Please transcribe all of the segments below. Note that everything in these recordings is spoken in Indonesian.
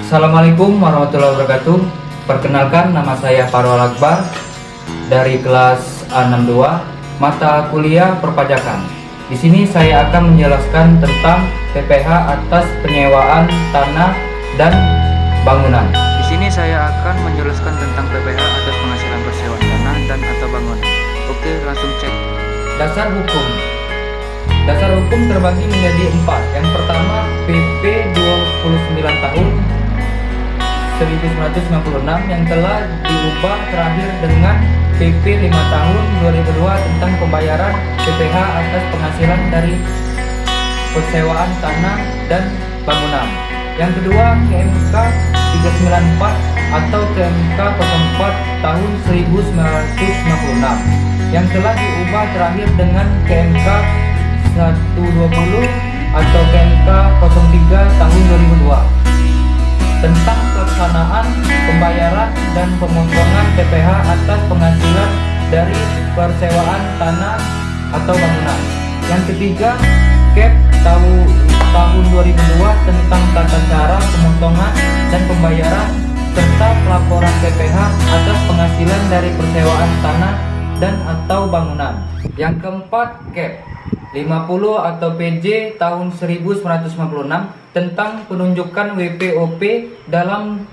Assalamualaikum warahmatullahi wabarakatuh. Perkenalkan, nama saya Farwal Akbar dari kelas A62 mata kuliah perpajakan. Di sini saya akan menjelaskan tentang PPh atas penyewaan tanah dan bangunan. Di sini saya akan menjelaskan tentang PPh atas penghasilan persewaan tanah dan atau bangunan. Oke, langsung cek. Dasar hukum. Dasar hukum terbagi menjadi 4. Yang pertama, PP 29 tahun 1996 yang telah diubah terakhir dengan PP 5 tahun 2002 tentang pembayaran PPh atas penghasilan dari persewaan tanah dan bangunan. Yang kedua, KMK 394 atau KMK 04 tahun 1996 yang telah diubah terakhir dengan KMK 120 atau KMK 03 tahun 2002 tentang pelaksanaan pembayaran dan pemotongan PPh atas penghasilan dari persewaan tanah atau bangunan. Yang ketiga, KEP tahun 2002 tentang tata cara pemotongan dan pembayaran serta pelaporan PPh atas penghasilan dari persewaan tanah dan atau bangunan. Yang keempat, KEP 50 atau PJ tahun 1956 tentang penunjukan WPOP dalam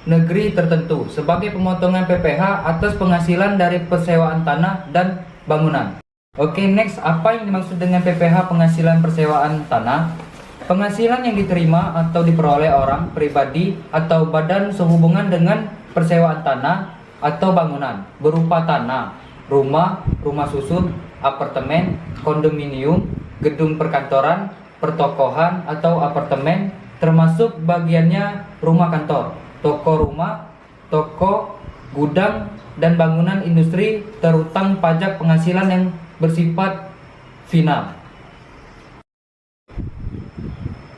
negeri tertentu sebagai pemotongan PPh atas penghasilan dari persewaan tanah dan bangunan. Oke, next, apa yang dimaksud dengan PPh penghasilan persewaan tanah? Penghasilan yang diterima atau diperoleh orang pribadi atau badan sehubungan dengan persewaan tanah atau bangunan berupa tanah, rumah susun, apartemen, kondominium, gedung perkantoran, pertokohan atau apartemen, termasuk bagiannya rumah kantor, toko rumah, toko, gudang, dan bangunan industri terutang pajak penghasilan yang bersifat final.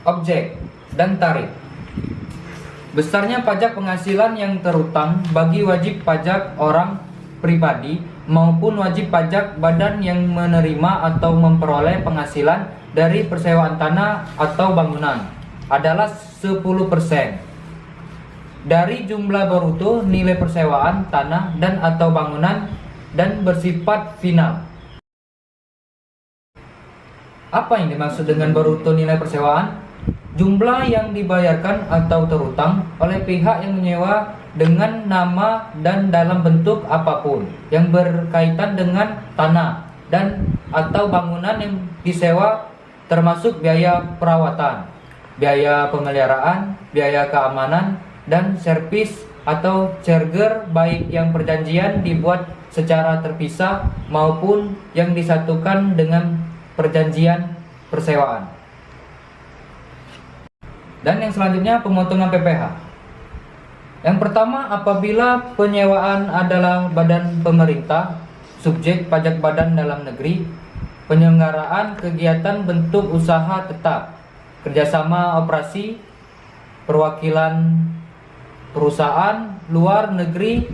Objek dan tarif. Besarnya pajak penghasilan yang terutang bagi wajib pajak orang pribadi maupun wajib pajak badan yang menerima atau memperoleh penghasilan dari persewaan tanah atau bangunan adalah 10% dari jumlah bruto nilai persewaan tanah dan atau bangunan dan bersifat final. Apa yang dimaksud dengan bruto nilai persewaan? Jumlah yang dibayarkan atau terutang oleh pihak yang menyewa dengan nama dan dalam bentuk apapun yang berkaitan dengan tanah dan atau bangunan yang disewa, termasuk biaya perawatan, biaya pemeliharaan, biaya keamanan, dan servis atau charger, baik yang perjanjian dibuat secara terpisah maupun yang disatukan dengan perjanjian persewaan. Dan yang selanjutnya, pemotongan PPh. Yang pertama, apabila penyewaan adalah badan pemerintah, subjek pajak badan dalam negeri, penyelenggaraan kegiatan bentuk usaha tetap, kerjasama operasi, perwakilan perusahaan luar negeri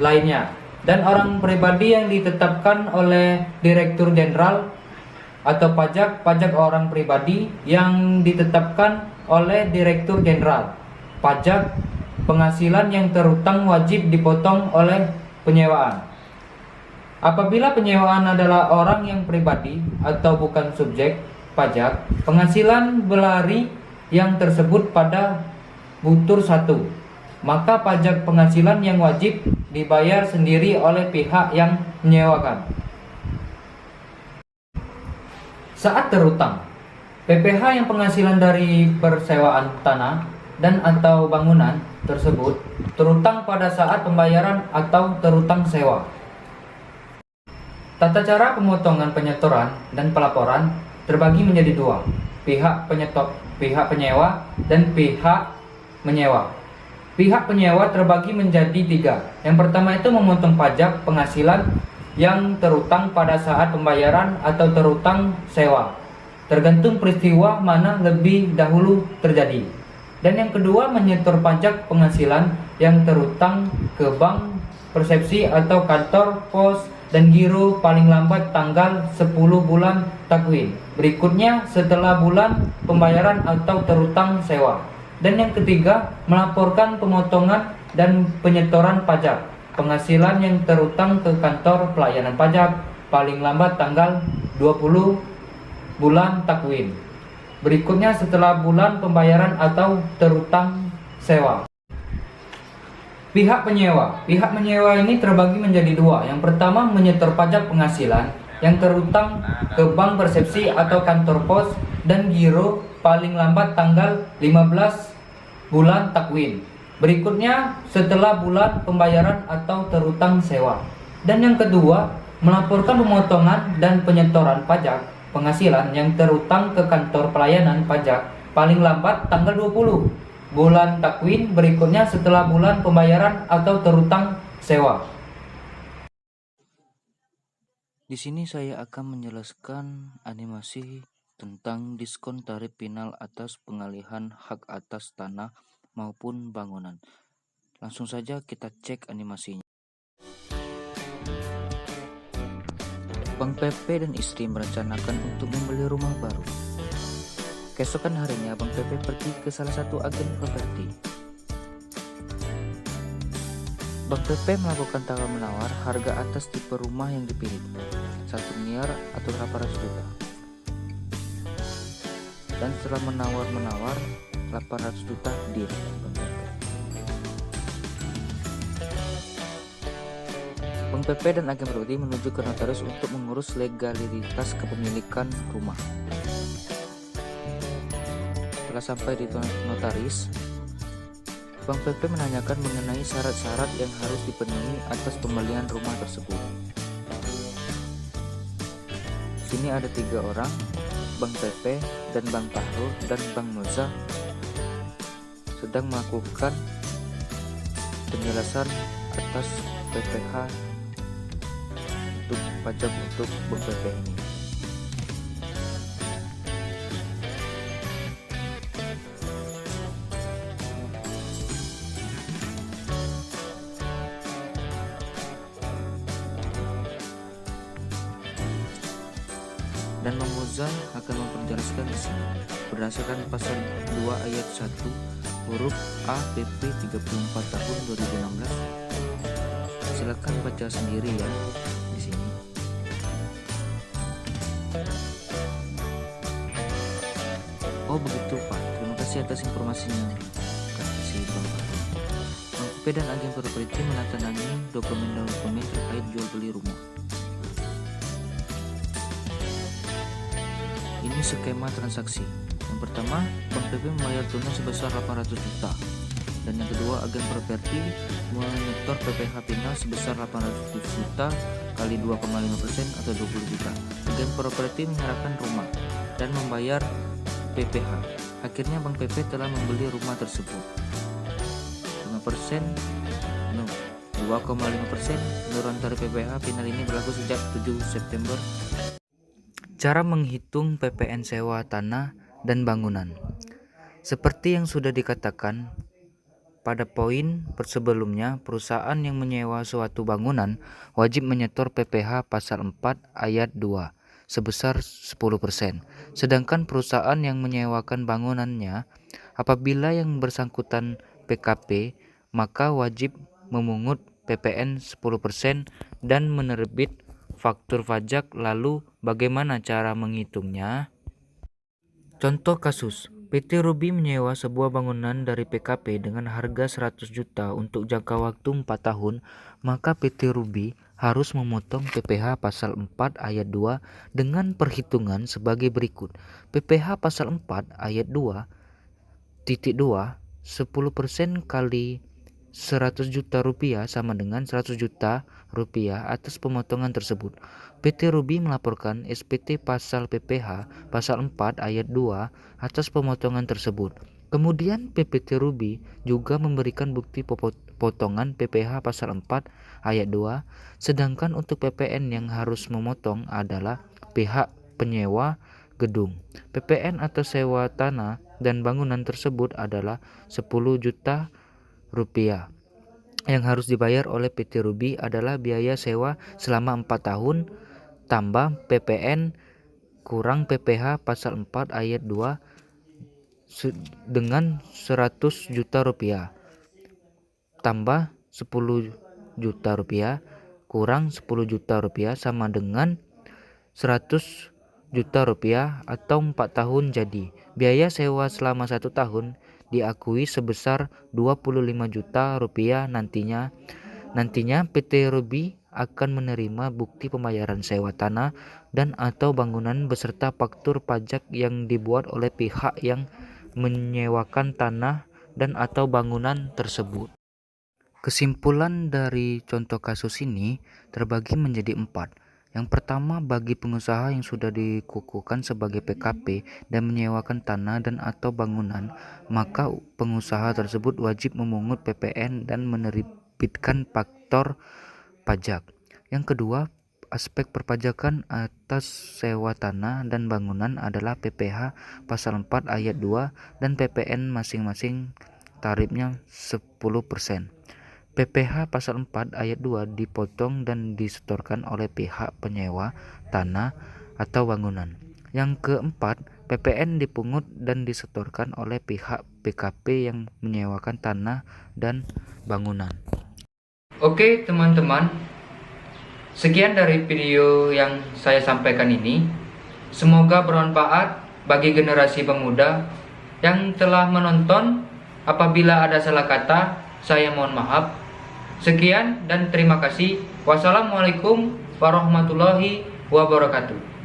lainnya, dan orang pribadi yang ditetapkan oleh Direktur Jenderal atau pajak orang pribadi yang ditetapkan oleh Direktur Jenderal Pajak, penghasilan yang terutang wajib dipotong oleh penyewaan. Apabila penyewaan adalah orang yang pribadi atau bukan subjek pajak, penghasilan berlari yang tersebut pada butur 1, maka pajak penghasilan yang wajib dibayar sendiri oleh pihak yang menyewakan. Saat terutang, PPh yang penghasilan dari persewaan tanah dan atau bangunan tersebut terutang pada saat pembayaran atau terutang sewa. Tata cara pemotongan penyetoran dan pelaporan terbagi menjadi 2, pihak penyewa dan pihak menyewa. Pihak penyewa terbagi menjadi 3. Yang pertama itu memotong pajak penghasilan yang terutang pada saat pembayaran atau terutang sewa, tergantung peristiwa mana lebih dahulu terjadi. Dan yang kedua, menyetor pajak penghasilan yang terutang ke bank, persepsi atau kantor pos dan giro paling lambat tanggal 10 bulan takwin berikutnya setelah bulan pembayaran atau terutang sewa. Dan yang ketiga, melaporkan pemotongan dan penyetoran pajak penghasilan yang terutang ke kantor pelayanan pajak paling lambat tanggal 20 bulan takwin berikutnya setelah bulan pembayaran atau terutang sewa. Pihak menyewa ini terbagi menjadi dua. Yang pertama, menyetor pajak penghasilan yang terutang ke bank persepsi atau kantor pos dan giro paling lambat tanggal 15 bulan takwin. Berikutnya setelah bulan pembayaran atau terutang sewa. Dan yang kedua, melaporkan pemotongan dan penyetoran pajak penghasilan yang terutang ke kantor pelayanan pajak paling lambat tanggal 20 bulan takwin berikutnya setelah bulan pembayaran atau terutang sewa. Di sini saya akan menjelaskan animasi tentang diskon tarif final atas pengalihan hak atas tanah maupun bangunan. Langsung saja kita cek animasinya. Bang Pepe dan istri merencanakan untuk membeli rumah baru. Keesokan harinya Bang Pepe pergi ke salah satu agen properti. Bang Pepe melakukan tawar-menawar harga atas tipe rumah yang dipilih, 1 miliar atau 800 juta. Dan setelah menawar-menawar 800 juta deal Bang Pepe. Bang Pepe dan agen properti menuju ke notaris untuk mengurus legalitas kepemilikan rumah. Setelah sampai di notaris, Bang Pepe menanyakan mengenai syarat-syarat yang harus dipenuhi atas pembelian rumah tersebut. Sini ada 3 orang, Bang Pepe dan Bang Pahrul dan Bang Moza sedang melakukan penjelasan atas PPh untuk pajak untuk Bang Pepe ini. Dan Bang Moza akan memperjelaskan di sini berdasarkan pasal 2 ayat 1 huruf A PP 34 tahun 2016. Silakan baca sendiri ya di sini. Oh begitu Pak, terima kasih atas informasinya, kata si Bang Pahrul. Bang Pepe dan agen properti menandatangani dokumen-dokumen terkait jual beli rumah. Ini skema transaksi. Yang pertama, Bang Pepe membayar tunai sebesar 800 juta. Dan yang kedua, agen properti menyetor PPh final sebesar 800 juta kali 2,5% atau 20 juta. Agen properti menyerahkan rumah dan membayar PPh. Akhirnya Bang Pepe telah membeli rumah tersebut. 2,5% penurunan tarif PPh final ini berlaku sejak 7 September. Cara menghitung PPN sewa tanah dan bangunan. Seperti yang sudah dikatakan pada poin sebelumnya, perusahaan yang menyewa suatu bangunan wajib menyetor PPh pasal 4 ayat 2 sebesar 10%. Sedangkan perusahaan yang menyewakan bangunannya apabila yang bersangkutan PKP, maka wajib memungut PPN 10% dan menerbit faktur pajak. Lalu bagaimana cara menghitungnya? Contoh kasus, PT Ruby menyewa sebuah bangunan dari PKP dengan harga 100 juta untuk jangka waktu 4 tahun, maka PT Ruby harus memotong PPh pasal 4 ayat 2 dengan perhitungan sebagai berikut. PPh pasal 4 ayat 2 titik 2 10% kali 100 juta rupiah sama dengan 100 juta rupiah atas pemotongan tersebut. PT Ruby melaporkan SPT pasal PPh pasal 4 ayat 2 atas pemotongan tersebut. Kemudian PPT Ruby juga memberikan bukti potongan PPh pasal 4 ayat 2, sedangkan untuk PPN yang harus memotong adalah pihak penyewa gedung. PPN atau sewa tanah dan bangunan tersebut adalah 10 juta rupiah. Yang harus dibayar oleh PT Ruby adalah biaya sewa selama 4 tahun tambah PPN kurang PPh pasal 4 ayat 2 dengan 100 juta rupiah tambah 10 juta rupiah kurang 10 juta rupiah sama dengan 100 juta rupiah atau 4 tahun. Jadi biaya sewa selama 1 tahun diakui sebesar 25 juta rupiah. Nantinya PT Ruby akan menerima bukti pembayaran sewa tanah dan atau bangunan beserta faktur pajak yang dibuat oleh pihak yang menyewakan tanah dan atau bangunan tersebut. Kesimpulan dari contoh kasus ini terbagi menjadi 4. Yang pertama, bagi pengusaha yang sudah dikukuhkan sebagai PKP dan menyewakan tanah dan atau bangunan, maka pengusaha tersebut wajib memungut PPN dan menerbitkan faktur pajak. Yang kedua, aspek perpajakan atas sewa tanah dan bangunan adalah PPh pasal 4 ayat 2 dan PPN masing-masing tarifnya 10%. PPh pasal 4 ayat 2 dipotong dan disetorkan oleh pihak penyewa tanah atau bangunan. Yang keempat, PPN dipungut dan disetorkan oleh pihak PKP yang menyewakan tanah dan bangunan. Oke teman-teman, sekian dari video yang saya sampaikan ini. Semoga bermanfaat bagi generasi pemuda yang telah menonton. Apabila ada salah kata, saya mohon maaf. Sekian dan terima kasih. Wassalamualaikum warahmatullahi wabarakatuh.